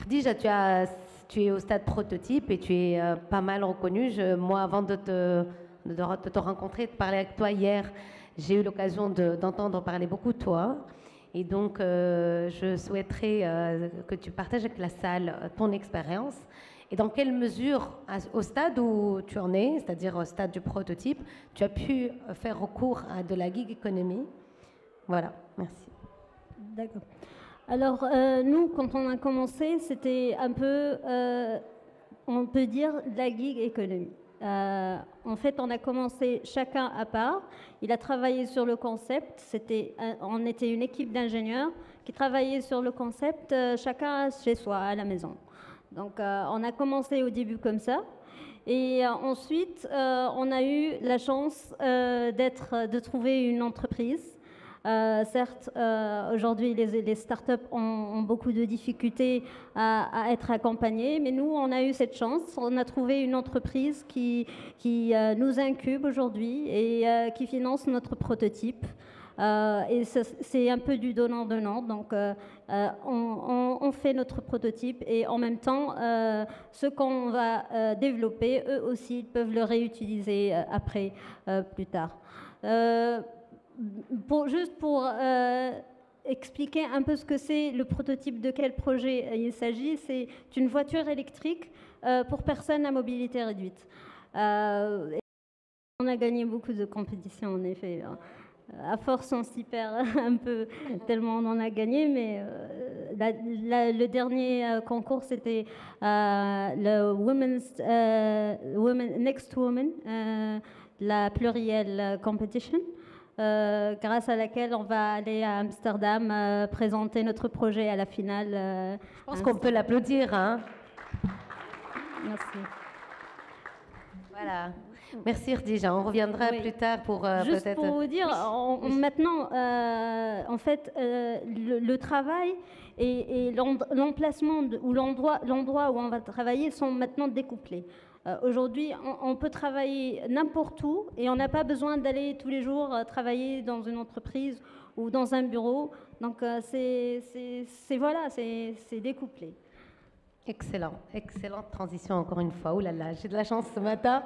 Déjà, tu es au stade prototype et tu es pas mal reconnu. Moi, avant de te rencontrer, de parler avec toi hier, j'ai eu l'occasion d'entendre parler beaucoup de toi. Et donc, je souhaiterais que tu partages avec la salle ton expérience et dans quelle mesure, au stade où tu en es, c'est-à-dire au stade du prototype, tu as pu faire recours à de la gig economy. Voilà, merci. D'accord. Alors, nous, quand on a commencé, c'était un peu, on peut dire, de la gig économie. En fait, on a commencé chacun à part. Il a travaillé sur le concept. On était une équipe d'ingénieurs qui travaillait sur le concept, chacun chez soi, à la maison. Donc, on a commencé au début comme ça. Et ensuite, on a eu la chance de trouver une entreprise. Certes, aujourd'hui, les startups ont beaucoup de difficultés à être accompagnées, mais nous, on a eu cette chance. On a trouvé une entreprise qui nous incube aujourd'hui et qui finance notre prototype. Et c'est un peu du donnant-donnant. Donc, on fait notre prototype et en même temps, ce qu'on va développer, eux aussi, ils peuvent le réutiliser après, plus tard. Juste pour expliquer un peu ce que c'est le prototype, de quel projet il s'agit, c'est une voiture électrique pour personnes à mobilité réduite. On a gagné beaucoup de compétitions en effet. À force, on s'y perd un peu, tellement on en a gagné, mais le dernier concours, c'était le Next Woman, la plurielle competition. Grâce à laquelle on va aller à Amsterdam présenter notre projet à la finale. Je pense qu'on peut l'applaudir, hein. Merci. Voilà. Merci Khadija. On reviendra plus tard pour juste peut-être... pour vous dire, maintenant, en fait, le travail et l'emplacement ou l'endroit où on va travailler sont maintenant découplés. Aujourd'hui, on peut travailler n'importe où et on n'a pas besoin d'aller tous les jours travailler dans une entreprise ou dans un bureau. Donc, voilà, c'est découplé. Excellent, excellente transition encore une fois. Oh là là, j'ai de la chance ce matin.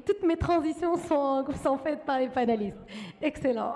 Toutes mes transitions sont faites par les panélistes. Excellent.